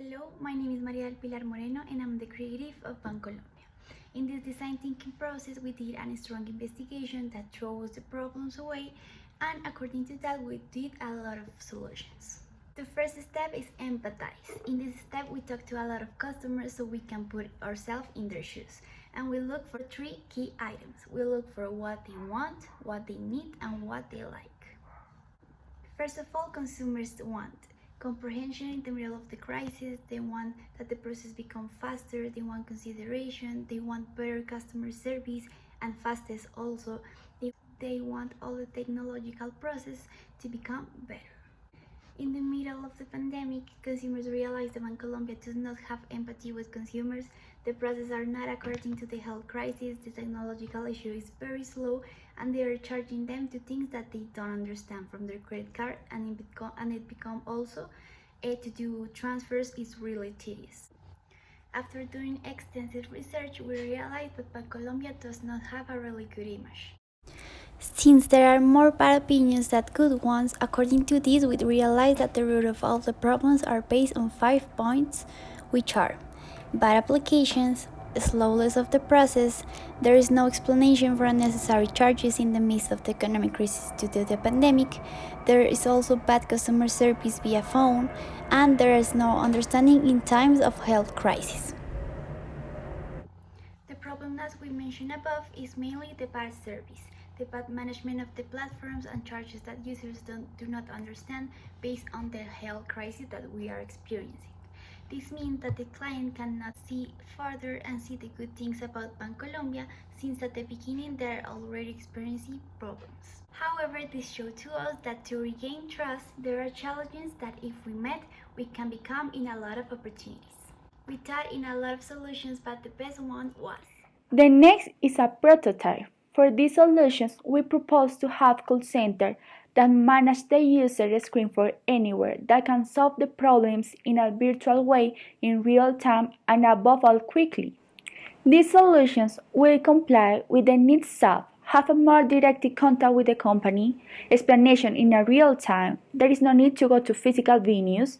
Hello, my name is Maria del Pilar Moreno and I'm the creative of Bancolombia. In this design thinking process, we did a strong investigation that throws the problems away, and according to that, we did a lot of solutions. The first step is empathize. In this step, we talk to a lot of customers so we can put ourselves in their shoes. And we look for three key items. We look for what they want, what they need, and what they like. First of all, consumers want comprehension in the middle of the crisis. They want that the process become faster, they want consideration, they want better customer service, and fastest also. They want all the technological process to become better. In the middle of the pandemic, consumers realized that Bancolombia does not have empathy with consumers. The processes are not according to the health crisis, the technological issue is very slow, and they are charging them to things that they don't understand from their credit card, and it become also to do transfers is really tedious. After doing extensive research, we realized that Bancolombia does not have a really good image. Since there are more bad opinions than good ones, according to this, we realize that the root of all the problems are based on 5 points, which are bad applications, slowness of the process, there is no explanation for unnecessary charges in the midst of the economic crisis due to the pandemic, there is also bad customer service via phone, and there is no understanding in times of health crisis. The problem that we mentioned above is mainly the bad service, the bad management of the platforms, and charges that users do not understand based on the health crisis that we are experiencing. This means that the client cannot see further and see the good things about Bancolombia, since at the beginning they are already experiencing problems. However, this shows to us that to regain trust, there are challenges that if we met, we can become in a lot of opportunities. We thought in a lot of solutions, but the best one was. The next is a prototype. For these solutions, we propose to have call center that manage the user screen for anywhere, that can solve the problems in a virtual way in real time and above all quickly. These solutions will comply with the needs of have a more direct contact with the company, explanation in a real time, there is no need to go to physical venues,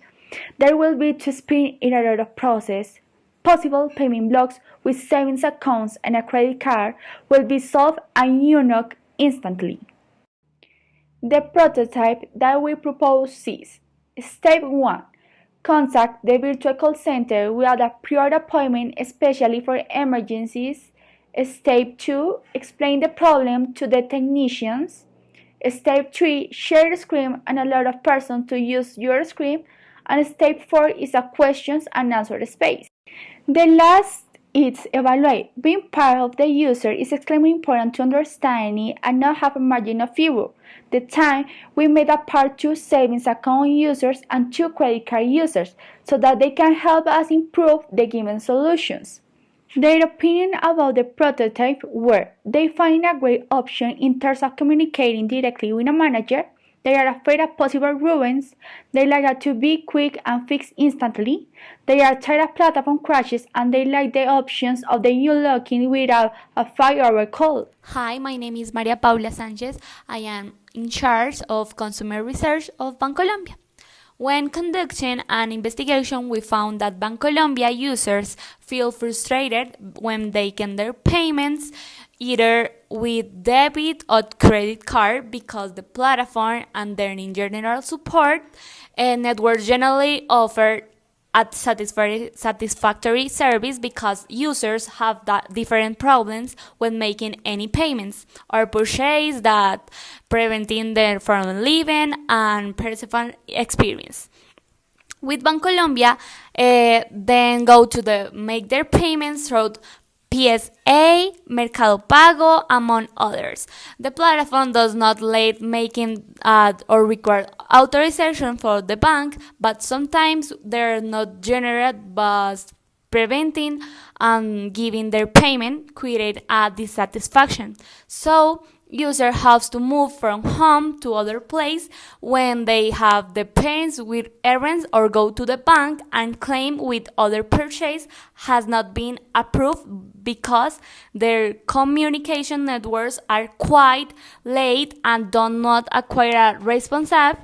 there will be to speed in a lot of process, possible payment blocks with savings accounts and a credit card will be solved and unique instantly. The prototype that we propose is Step 1. Contact the virtual call center without a prior appointment, especially for emergencies. Step 2. Explain the problem to the technicians. Step 3. Share the screen and allow a person to use your screen. And Step 4 is a questions and answer space. The last is evaluate. Being part of the user is extremely important to understanding and not have a margin of error. The time we made a part 2 savings account users and 2 credit card users so that they can help us improve the given solutions. Their opinion about the prototype were they find a great option in terms of communicating directly with a manager. They are afraid of possible ruins. They like it to be quick and fixed instantly. They are tired of platform crashes and they like the options of the new login without a 5-hour call. Hi, my name is Maria Paula Sanchez. I am in charge of consumer research of Bancolombia. When conducting an investigation, we found that Bancolombia users feel frustrated when they get their payments either with debit or credit card because the platform and their in general support and networks generally offer a satisfactory service because users have different problems when making any payments or purchase that preventing them from leaving and personal experience. With Bancolombia, then go to make their payments through PSA, Mercado Pago, among others. The platform does not let making or require authorization for the bank, but sometimes they're not generate but preventing and giving their payment create a dissatisfaction. So user has to move from home to other place when they have the pains with errands or go to the bank and claim with other purchase has not been approved because their communication networks are quite late and do not acquire a responsive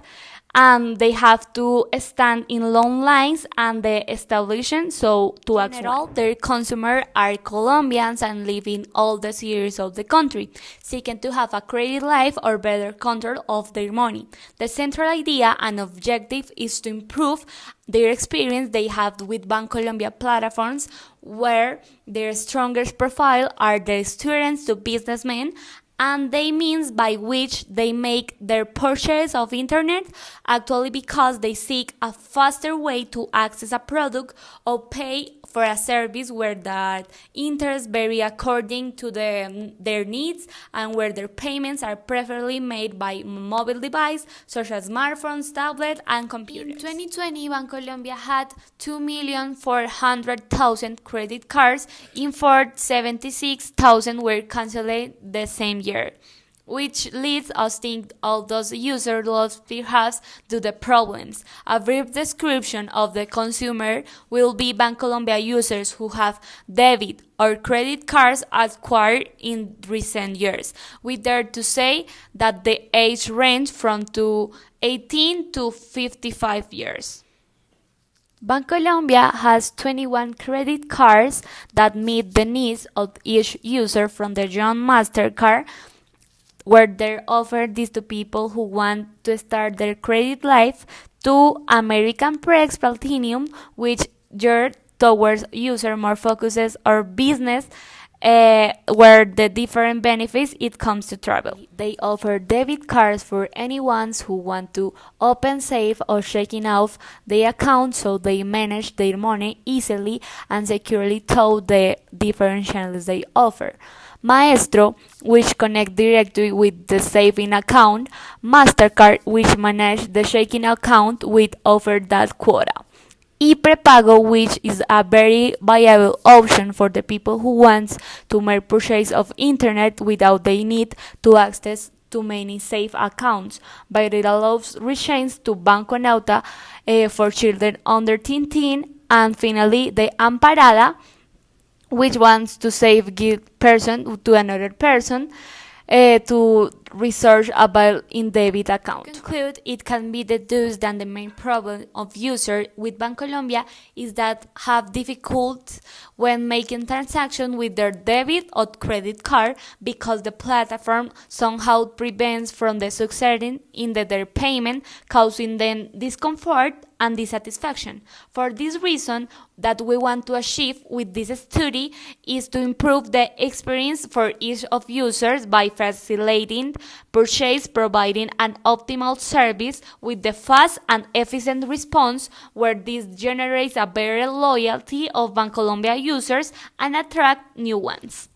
and they have to stand in long lines and the establishment so to In general their consumers are Colombians and live in all the cities of the country, seeking to have a credit life or better control of their money. The central idea and objective is to improve their experience they have with Bancolombia platforms, where their strongest profile are the students to businessmen, and they means by which they make their purchase of internet, actually because they seek a faster way to access a product or pay for a service where that interest vary according to their needs, and where their payments are preferably made by mobile device such as smartphones, tablet, and computers. In 2020, Bancolombia had 2,400,000 credit cards. In 476,000 were cancelled the same year, which leads us to think all those users lost perhaps due to the problems. A brief description of the consumer will be Bancolombia users who have debit or credit cards acquired in recent years. We dare to say that the age range from 18 to 55 years. Bancolombia has 21 credit cards that meet the needs of each user, from the Young Mastercard, where they offer this to people who want to start their credit life, to American Press Platinum, which geared towards user more focuses or business, where the different benefits it comes to travel. They offer debit cards for anyone who want to open, save, or checking off their account so they manage their money easily and securely through the different channels they offer. Maestro, which connect directly with the saving account. Mastercard, which manage the checking account with offer that quota. Prepago, which is a very viable option for the people who want to make purchase of internet without they need to access to many safe accounts, but it allows rechange to Banco Nauta for children under 13, and finally the Amparada, which wants to save give person to another person to research about in debit account. To conclude, it can be deduced that the main problem of users with Bancolombia is that have difficulties when making transactions with their debit or credit card, because the platform somehow prevents from the succeeding in their payment, causing them discomfort and dissatisfaction. For this reason, that we want to achieve with this study is to improve the experience for each of users by facilitating purchase, providing an optimal service with the fast and efficient response, where this generates a better loyalty of Bancolombia users and attract new ones.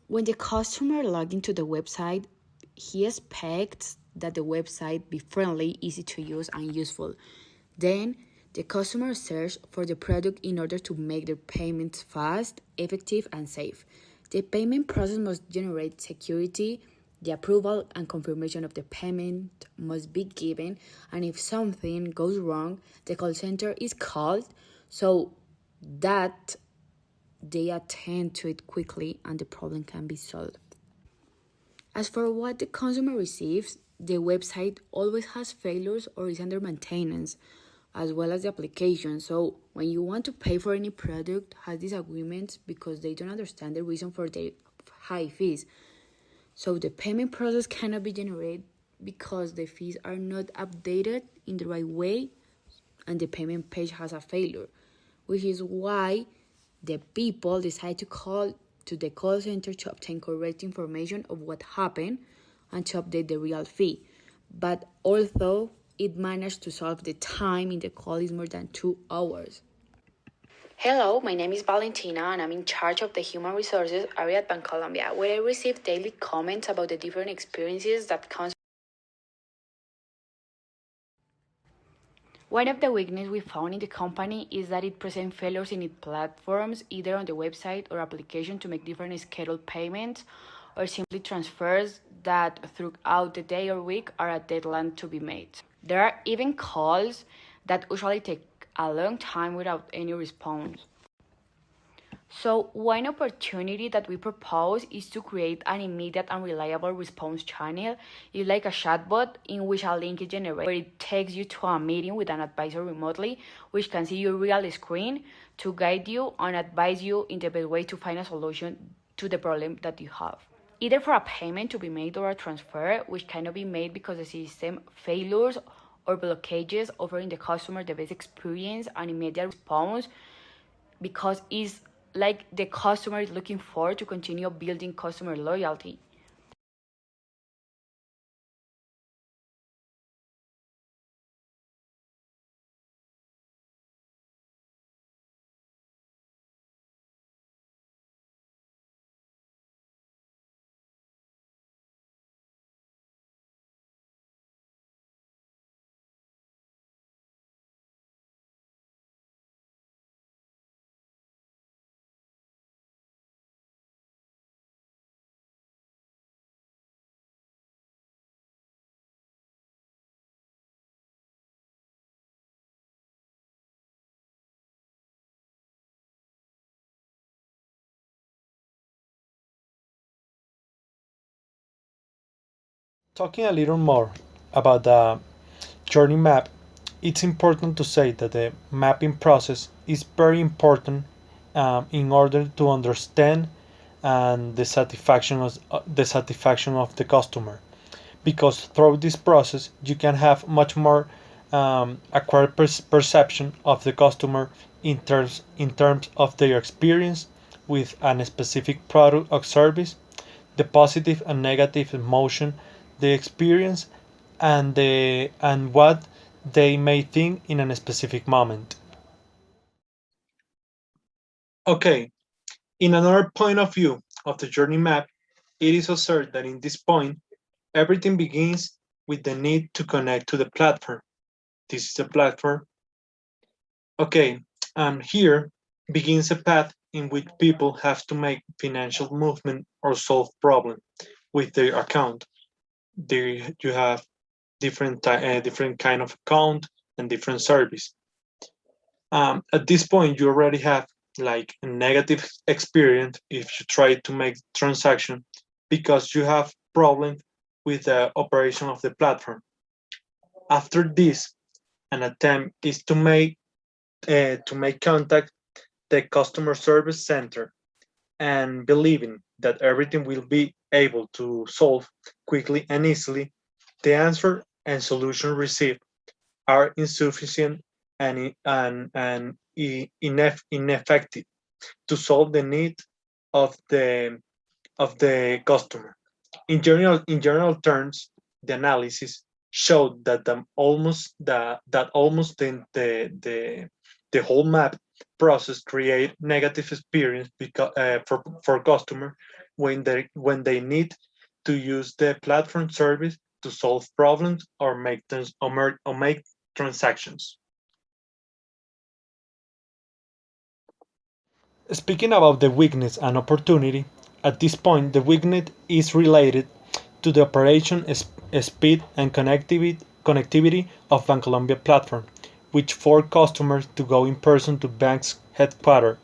When the customer logs into the website, he expects that the website be friendly, easy to use, and useful. Then, the customer searches for the product in order to make their payments fast, effective, and safe. The payment process must generate security. The approval and confirmation of the payment must be given, and if something goes wrong, the call center is called so that they attend to it quickly and the problem can be solved. As for what the consumer receives, the website always has failures or is under maintenance, as well as the application. So when you want to pay for any product, has disagreements because they don't understand the reason for the high fees. So the payment process cannot be generated because the fees are not updated in the right way and the payment page has a failure, which is why the people decide to call to the call center to obtain correct information of what happened and to update the real fee. But although it managed to solve, the time in the call is more than 2 hours. Hello, my name is Valentina and I'm in charge of the Human Resources area at Bancolombia, where I receive daily comments about the different experiences that consumers. One of the weaknesses we found in the company is that it presents failures in its platforms, either on the website or application, to make different scheduled payments, or simply transfers that throughout the day or week are a deadline to be made. There are even calls that usually take a long time without any response. So, one opportunity that we propose is to create an immediate and reliable response channel. It's like a chatbot in which a link is generated where it takes you to a meeting with an advisor remotely, which can see your real screen to guide you and advise you in the best way to find a solution to the problem that you have. Either for a payment to be made or a transfer, which cannot be made because the system failures or blockages, offering the customer the best experience and immediate response because it's like the customer is looking for to continue building customer loyalty. Talking a little more about the journey map, it's important to say that the mapping process is very important in order to understand and the satisfaction of the customer. Because through this process, you can have much more acquired perception of the customer in terms of their experience with a specific product or service, the positive and negative emotion they experience, and what they may think in a specific moment. Okay, in another point of view of the journey map, it is asserted that in this point, everything begins with the need to connect to the platform. This is the platform. Okay, here begins a path in which people have to make financial movement or solve problem with their account. There you have different kind of account and different service. At this point, you already have like a negative experience if you try to make transaction because you have problems with the operation of the platform. After this, an attempt is to make contact the customer service center and believing that everything will be able to solve quickly and easily, the answer and solution received are insufficient and ineffective to solve the need of the customer. In general terms, the analysis showed that almost the whole map process create negative experience because for customer when they need to use the platform service to solve problems or make transactions. Speaking about the weakness and opportunity, at this point the weakness is related to the operation speed and connectivity of Bancolombia platform, which force customers to go in person to bank's headquarters,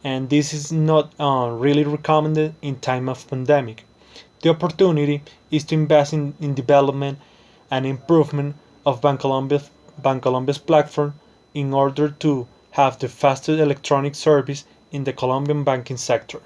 and this is not really recommended in time of pandemic. The opportunity is to invest in development and improvement of Bancolombia's platform in order to have the fastest electronic service in the Colombian banking sector.